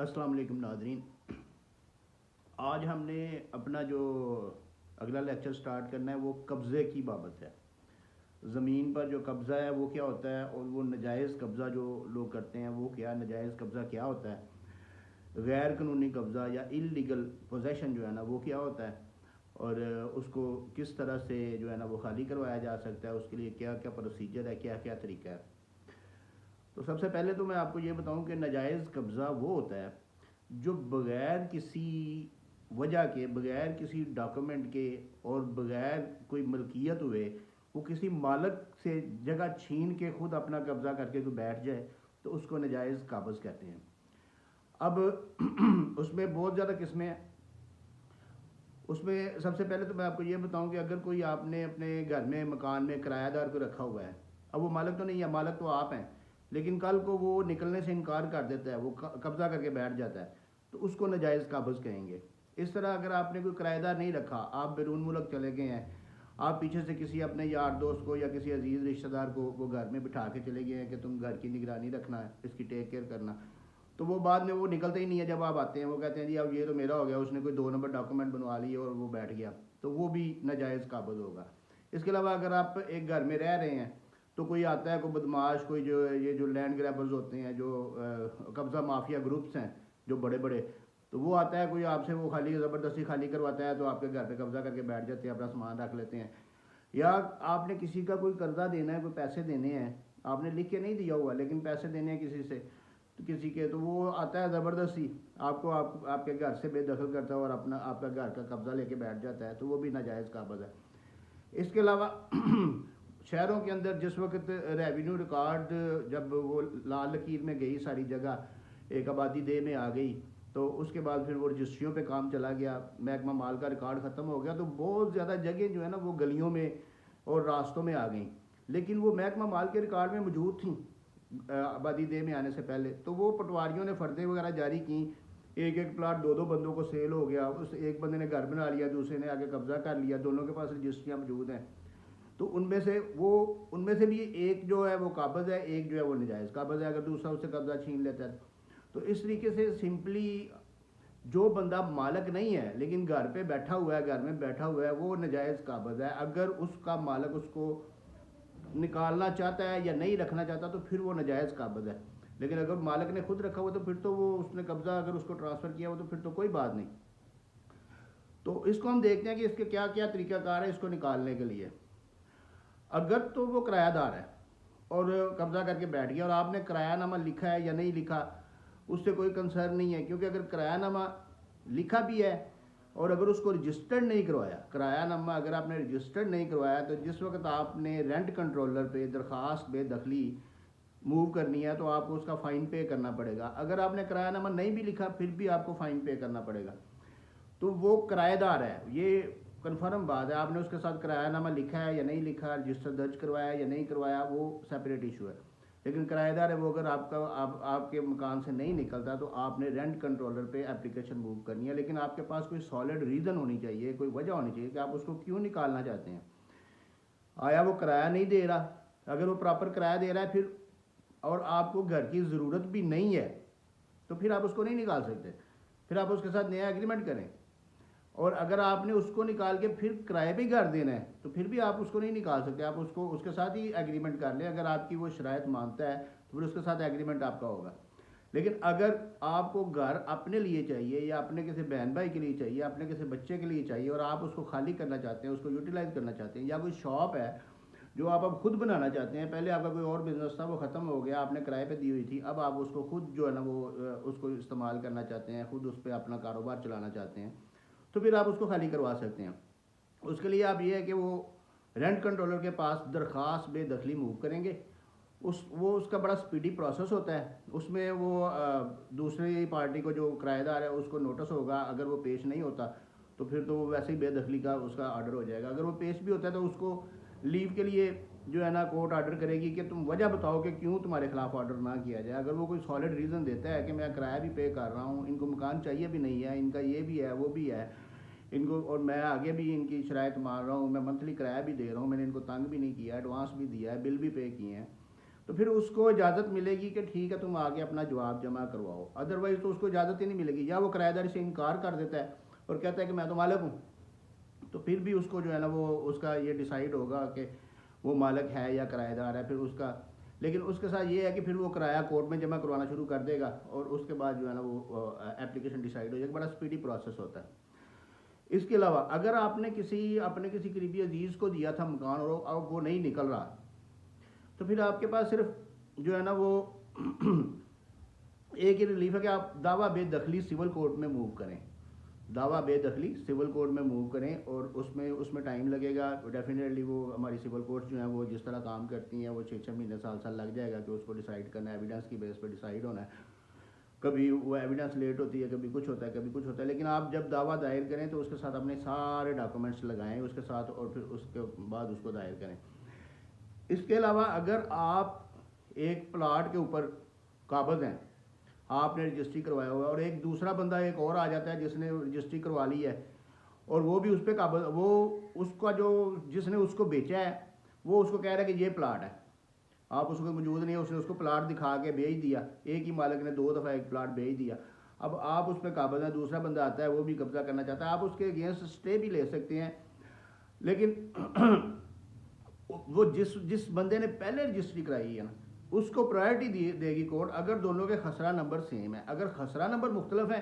अस्सलाम वालेकुम नादरीन। आज हमने अपना जो अगला लेक्चर स्टार्ट करना है वो कब्ज़े की बाबत है। ज़मीन पर जो कब्ज़ा है वो क्या होता है और वो नजायज़ कब्ज़ा जो लोग करते हैं वो क्या, नजायज़ कब्ज़ा क्या होता है, गैर कानूनी कब्ज़ा या इल्लीगल पोजेशन जो है ना वो क्या होता है, और उसको किस तरह से जो है ना वो खाली करवाया जा सकता है, उसके लिए क्या क्या प्रोसीजर है, क्या क्या तरीका है। तो सबसे पहले तो मैं आपको ये बताऊं कि नाजायज़ कब्ज़ा वो होता है जो बग़ैर किसी वजह के, बग़ैर किसी डॉक्यूमेंट के और बग़ैर कोई मलकियत हुए वो किसी मालिक से जगह छीन के ख़ुद अपना कब्ज़ा करके कोई बैठ जाए तो उसको नाजायज़ काबज़ कहते हैं। अब उसमें बहुत ज़्यादा किस्में हैं। उसमें सबसे पहले तो मैं आपको ये बताऊं कि अगर कोई आपने अपने घर में, मकान में किराएदार को रखा हुआ है, अब वो मालिक तो नहीं है, मालिक तो आप हैं, लेकिन कल को वो निकलने से इनकार कर देता है, वो कब्ज़ा करके बैठ जाता है, तो उसको नाजायज़ काबज़ कहेंगे। इस तरह अगर आपने कोई किराएदार नहीं रखा, आप बैरून मुल्क चले गए हैं, आप पीछे से किसी अपने यार दोस्त को या किसी अजीज़ रिश्तेदार को वो घर में बिठा के चले गए हैं कि तुम घर की निगरानी रखना है, इसकी टेक केयर करना, तो वो बाद में वो निकलते ही नहीं है। जब आप आते हैं वो कहते हैं जी अब ये तो मेरा हो गया, उसने कोई 2 नंबर डॉक्यूमेंट बनवा लिए और वो बैठ गया, तो वो भी नाजायज़ काबज़ होगा। इसके अलावा अगर आप एक घर में रह रहे हैं तो कोई आता है, कोई बदमाश, कोई जो ये जो लैंड ग्रैबर्स होते हैं, जो कब्ज़ा माफिया ग्रुप्स हैं जो बड़े बड़े, तो वो आता है, कोई आपसे वो खाली ज़बरदस्ती खाली करवाता है, तो आपके घर पे कब्ज़ा करके बैठ जाते हैं, अपना सामान रख लेते हैं। या आपने किसी का कोई कर्जा देना है, कोई पैसे देने हैं, आपने लिख के नहीं दिया हुआ लेकिन पैसे देने हैं किसी से, तो किसी के, तो वो आता है ज़बरदस्ती आपको आपके घर से बेदखल करता है और अपना आपका घर का कब्ज़ा लेके बैठ जाता है, तो वो भी नाजायज़ काबज़ है। इसके अलावा शहरों के अंदर जिस वक्त रेवेन्यू रिकॉर्ड जब वो लाल लकीर में गई, सारी जगह एक आबादी देह में आ गई, तो उसके बाद फिर वो रजिस्ट्रियों पे काम चला गया, महकमा माल का रिकॉर्ड ख़त्म हो गया, तो बहुत ज़्यादा जगह जो है ना वो गलियों में और रास्तों में आ गई, लेकिन वो महकमा माल के रिकॉर्ड में मौजूद थी आबादी देह में आने से पहले। तो वो पटवारियों ने फर्दें वगैरह जारी की, एक एक प्लाट दो दो बंदों को सेल हो गया, उस एक बंदे ने घर बना लिया, दूसरे ने आगे कब्जा कर लिया, दोनों के पास रजिस्ट्रियाँ मौजूद हैं, तो उनमें से भी एक जो है वो काबज़ है, एक जो है वो नाजायज़ काबज़ है अगर दूसरा उससे कब्ज़ा छीन लेता है। तो इस तरीके से सिंपली जो बंदा मालिक नहीं है लेकिन घर पे बैठा हुआ है, घर में बैठा हुआ है, वो नाजायज़ काबज़ है। अगर उसका मालिक उसको निकालना चाहता है या नहीं रखना चाहता तो फिर वो नाजायज़ काबज़ है, लेकिन अगर मालिक ने खुद रखा हुआ तो फिर तो वो उसने कब्ज़ा अगर उसको ट्रांसफ़र किया हो तो फिर तो कोई बात नहीं। तो इसको हम देखते हैं कि इसके क्या क्या तरीक़ाकार है इसको निकालने के लिए। अगर तो वो किरायादार है और कब्ज़ा करके बैठ गया और आपने किरायानामा लिखा है या नहीं लिखा उससे कोई कंसर्न नहीं है, क्योंकि अगर किरायानामा लिखा भी है और अगर उसको रजिस्टर्ड नहीं करवाया, किरायानामा अगर आपने रजिस्टर्ड नहीं करवाया, तो जिस वक्त आपने रेंट कंट्रोलर पे दरख्वास्त बेदखली मूव करनी है तो आपको उसका फ़ाइन पे करना पड़ेगा। अगर आपने किरायानामा नहीं भी लिखा फिर भी आपको फ़ाइन पे करना पड़ेगा। तो वो किराएदार है, ये कन्फर्म बात है, आपने उसके साथ किरायानामा लिखा है या नहीं लिखा, रजिस्टर दर्ज करवाया या नहीं करवाया, वो सेपरेट इशू है। लेकिन किराएदार है वो अगर आपके मकान से नहीं निकलता तो आपने रेंट कंट्रोलर पे एप्लीकेशन मूव करनी है, लेकिन आपके पास कोई सॉलिड रीज़न होनी चाहिए, कोई वजह होनी चाहिए कि आप उसको क्यों निकालना चाहते हैं। आया वो किराया नहीं दे रहा, अगर वो प्रॉपर किराया दे रहा है फिर और आपको घर की ज़रूरत भी नहीं है तो फिर आप उसको नहीं निकाल सकते, फिर आप उसके साथ नया एग्रीमेंट करें। और अगर आपने उसको निकाल के फिर किराए पे घर देना है तो फिर भी आप उसको नहीं निकाल सकते, आप उसको उसके साथ ही एग्रीमेंट कर लें। अगर आपकी वो शराइत मानता है तो फिर उसके साथ एग्रीमेंट आपका होगा। लेकिन अगर आपको घर अपने लिए चाहिए या अपने किसी बहन भाई के लिए चाहिए, अपने किसी बच्चे के लिए चाहिए और आप उसको खाली करना चाहते हैं, उसको यूटिलाइज़ करना चाहते हैं, या कोई शॉप है जो आप अब खुद बनाना चाहते हैं, पहले आपका कोई और बिज़नेस था वो ख़त्म हो गया, आपने किराए पे दी हुई थी, अब आप उसको खुद जो है ना वो उसको इस्तेमाल करना चाहते हैं, खुद उस पर अपना कारोबार चलाना चाहते हैं, तो फिर आप उसको खाली करवा सकते हैं। उसके लिए आप ये है कि वो रेंट कंट्रोलर के पास दरख्वास्त बेदखली मूव करेंगे, उसका बड़ा स्पीडी प्रोसेस होता है। उसमें वो दूसरी पार्टी को जो किराएदार है उसको नोटिस होगा, अगर वो पेश नहीं होता तो फिर तो वैसे ही बेदखली का उसका ऑर्डर हो जाएगा। अगर वो पेश भी होता है तो उसको लीव के लिए जो है ना कोर्ट ऑर्डर करेगी कि तुम वजह बताओ कि क्यों तुम्हारे खिलाफ ऑर्डर ना किया जाए। अगर वो कोई सॉलिड रीज़न देता है कि मैं किराया भी पे कर रहा हूँ, इनको मकान चाहिए भी नहीं है, इनका ये भी है वो भी है, इनको और मैं आगे भी इनकी शराइत मान रहा हूँ, मैं मंथली किराया भी दे रहा हूँ, मैंने इनको तंग भी नहीं किया, एडवांस भी दिया है, बिल भी पे किए हैं, तो फिर उसको इजाज़त मिलेगी कि ठीक है तुम आगे अपना जवाब जमा करवाओ, अदरवाइज़ तो उसको इजाज़त ही नहीं मिलेगी। या वो किराएदारी से इनकार कर देता है और कहता है कि मैं तो मालिक हूँ, तो फिर भी उसको जो है ना वो उसका ये डिसाइड होगा कि वो मालिक है या किराएदार है। फिर उसका, लेकिन उसके साथ ये है कि फिर वो किराया कोर्ट में जमा करवाना शुरू कर देगा और उसके बाद जो है ना वो एप्लीकेशन डिसाइड हो जाएगा। बड़ा स्पीडी प्रोसेस होता है। इसके अलावा अगर आपने अपने किसी करीबी अजीज़ को दिया था मकान और अब वो नहीं निकल रहा, तो फिर आपके पास सिर्फ जो है ना वो एक ही रिलीफ है कि आप दावा बेदखली सिविल कोर्ट में मूव करें। दावा बेदखली सिविल कोर्ट में मूव करें और उसमें टाइम लगेगा डेफिनेटली। वो हमारी सिविल कोर्ट जो है वो जिस तरह काम करती हैं, वो 6-6 महीने साल लग जाएगा कि उसको डिसाइड करना है, एविडेंस की बेस पर डिसाइड होना है। कभी वो एविडेंस लेट होती है, कभी कुछ होता है, कभी कुछ होता है। लेकिन आप जब दावा दायर करें तो उसके साथ अपने सारे डॉक्यूमेंट्स लगाएं उसके साथ और फिर उसके बाद उसको दायर करें। इसके अलावा अगर आप एक प्लाट के ऊपर काबज़ हैं, आपने रजिस्ट्री करवाया हुआ है और एक दूसरा बंदा एक और आ जाता है जिसने रजिस्ट्री करवा ली है और वो भी उस पर काबज़, वो उसका जो जिसने उसको बेचा है वो उसको कह रहा है कि ये प्लाट है, आप उसको मौजूद नहीं है, उसने उसको प्लाट दिखा के भेज दिया, एक ही मालिक ने 2 दफ़ा एक प्लाट भेज दिया। अब आप उस पर काबज़ हैं, दूसरा बंदा आता है वो भी कब्ज़ा करना चाहता है, आप उसके अगेंस्ट स्टे भी ले सकते हैं। लेकिन वो जिस बंदे ने पहले रजिस्ट्री कराई है ना उसको प्रायोरिटी देगी कोर्ट, अगर दोनों के खसरा नंबर सेम है। अगर खसरा नंबर मुख्तलिफ है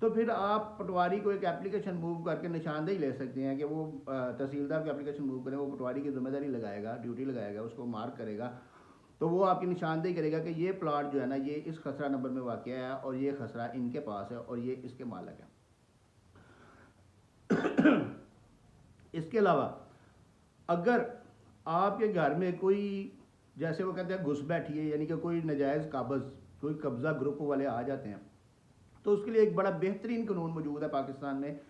तो फिर आप पटवारी को एक एप्लीकेशन मूव करके निशानदेही ले सकते हैं कि वो तहसीलदार को एप्लीकेशन मूव करें, वो पटवारी की जिम्मेदारी लगाएगा, ड्यूटी लगाएगा, उसको मार्क करेगा, तो वो आपकी निशानदेही करेगा कि ये प्लाट जो है ना ये इस खसरा नंबर में वाक़ है और ये खसरा इनके पास है और ये इसके मालिक है। इसके अलावा अगर आपके घर में कोई, जैसे वो कहते हैं घुस बैठी है, यानी कि कोई नाजायज़ काबज़, कोई कब्ज़ा ग्रुप वाले आ जाते हैं, तो उसके लिए एक बड़ा बेहतरीन कानून मौजूद है पाकिस्तान में,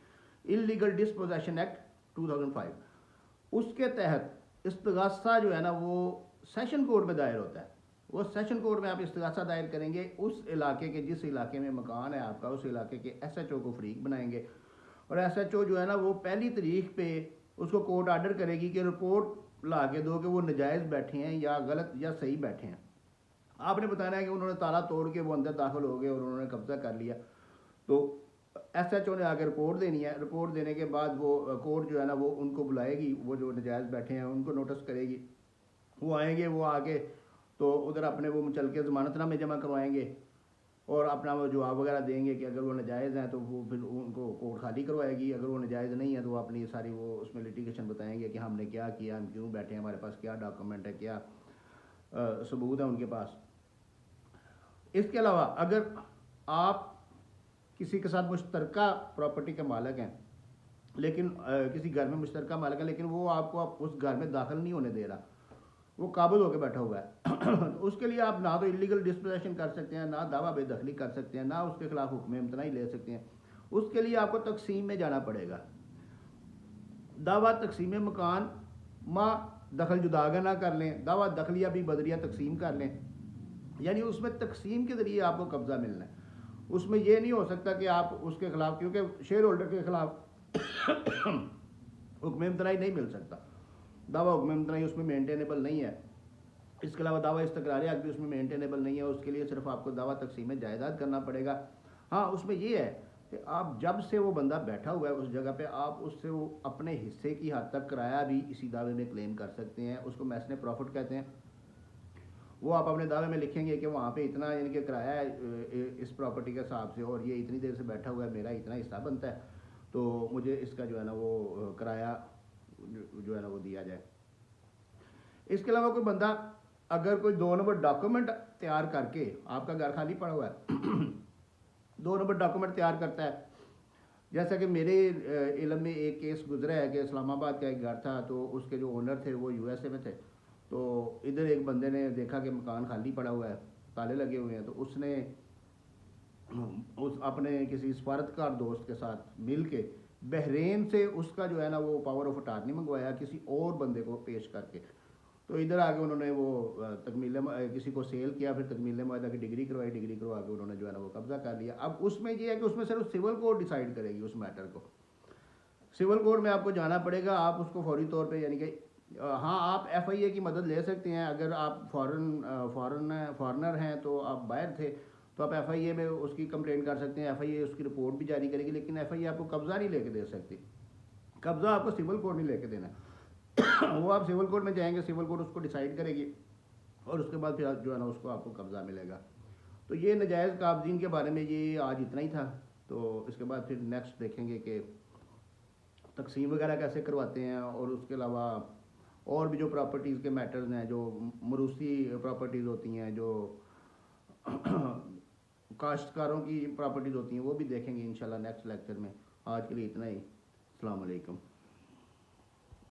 इल्लीगल डिस्पोजेशन एक्ट 2005। उसके तहत इस्तगासा जो है ना वो सेशन कोर्ट में दायर होता है। वो सेशन कोर्ट में आप इस्तगासा दायर करेंगे, उस इलाके के, जिस इलाके में मकान है आपका, उस इलाके के SHO को फरीक बनाएंगे और SHO जो है ना वो पहली तारीख पे उसको कोर्ट आर्डर करेगी कि रिपोर्ट ला के दो कि वो नाजायज़ बैठे हैं या गलत या सही बैठे हैं। आपने बताना है कि उन्होंने ताला तोड़ के वो अंदर दाखिल हो गए और उन्होंने कब्ज़ा कर लिया, तो SHO ने आगे रिपोर्ट देनी है। रिपोर्ट देने के बाद वो कोर्ट जो है ना वो उनको बुलाएगी, वो जो नाजायज़ बैठे हैं उनको नोटिस करेगी, वो आएंगे, वो आके तो उधर अपने वो चल के ज़मानतनामे जमा करवाएंगे और अपना वो जवाब वगैरह देंगे कि अगर वो नाजायज़ हैं तो वो फिर उनको कोर्ट खाली करवाएगी, अगर वो नाजायज़ नहीं है तो वो अपनी सारी वो उसमें लिटिगेशन बताएंगे कि हमने क्या किया, हम क्यों बैठे हैं, हमारे पास क्या डॉक्यूमेंट है, क्या सबूत है उनके पास। इसके अलावा अगर आप किसी के साथ मुश्तरका प्रॉपर्टी के मालिक हैं, लेकिन किसी घर में मुश्तरका मालिक है लेकिन वो आपको उस घर में दाखिल नहीं होने दे रहा, वो काबुल होकर बैठा हुआ है तो उसके लिए आप ना तो इलीगल डिस्पोजेशन कर सकते हैं, ना दावा बेदखली कर सकते हैं, ना उसके खिलाफ हुक्म इम्तनाई ले सकते हैं। उसके लिए आपको तकसीम में जाना पड़ेगा। दावा तकसीम मकान माँ दखल जुदागा ना कर लें, दावा दखलिया भी बदरिया तकसीम कर लें, यानी उसमें तकसीम के ज़रिए आपको कब्ज़ा मिलना है। उसमें यह नहीं हो सकता कि आप उसके खिलाफ, क्योंकि शेयर होल्डर के खिलाफ हुक्म इम्तनाई नहीं मिल सकता, दावा हुक्म इम्तनाई उसमें मेंटेनेबल नहीं है। इसके अलावा दावा इस्तक़रारी हक़ भी उसमें मेंटेनेबल नहीं है। उसके लिए सिर्फ आपको दावा तकसीम जायदाद करना पड़ेगा। हाँ, उसमें ये है कि आप जब से वो बंदा बैठा हुआ है उस जगह पे, आप उससे वो अपने हिस्से की हद तक किराया भी इसी दावे में क्लेम कर सकते हैं। उसको मैसने प्रॉफिट कहते हैं। वो आप अपने दावे में लिखेंगे कि वहाँ पे इतना यानी कि किराया है इस प्रॉपर्टी के हिसाब से और ये इतनी देर से बैठा हुआ है, मेरा इतना हिस्सा बनता है, तो मुझे इसका जो है ना वो किराया जो है ना वो दिया जाए। इसके अलावा कोई बंदा अगर कोई 2 नंबर डॉक्यूमेंट तैयार करके, आपका घर खाली पड़ा हुआ है 2 नंबर डॉक्यूमेंट तैयार करता है, जैसा कि मेरे इल्म में एक केस गुजरा है कि इस्लामाबाद का एक घर था, तो उसके जो ओनर थे वो USA में थे, तो इधर एक बंदे ने देखा कि मकान खाली पड़ा हुआ है, ताले लगे हुए हैं, तो उसने उस अपने किसी सफारतकार दोस्त के साथ मिल के बहरीन से उसका जो है ना वो पावर ऑफ अटार्नी मंगवाया किसी और बंदे को पेश करके। तो इधर आके उन्होंने वो तकमील किसी को सेल किया, फिर तकमील मुआहदा की डिग्री करवाई, डिग्री करवा के उन्होंने जो है ना वो कब्जा कर लिया। अब उसमें ये है कि उसमें सिर्फ सिविल कोर्ट डिसाइड करेगी उस मैटर को। सिविल कोर्ट में आपको जाना पड़ेगा, आप उसको फौरी तौर पे यानी कि हाँ, आप एफआईए की मदद ले सकते हैं। अगर आप फॉरेनर हैं तो आप बाहर थे तो आप एफआईए में उसकी कंप्लेंट कर सकते हैं। एफआईए उसकी रिपोर्ट भी जारी करेगी, लेकिन एफआईए आपको कब्ज़ा नहीं लेके दे सकती। कब्ज़ा आपको सिविल कोर्ट नहीं लेके देना। वो आप सिविल कोर्ट में जाएंगे, सिविल कोर्ट उसको डिसाइड करेगी और उसके बाद फिर जो है ना उसको आपको कब्ज़ा मिलेगा। तो ये नजायज़ काबजीन के बारे में ये आज इतना ही था। तो इसके बाद फिर नेक्स्ट देखेंगे कि तकसीम वगैरह कैसे करवाते हैं, और उसके अलावा और भी जो प्रॉपर्टीज़ के मैटर्स हैं, जो मरूसी प्रॉपर्टीज़ होती हैं, जो काश्तकारों की प्रॉपर्टीज़ होती हैं, वो भी देखेंगे इंशाल्लाह नेक्स्ट लेक्चर में। आज के लिए इतना ही। अस्सलाम वालेकुम।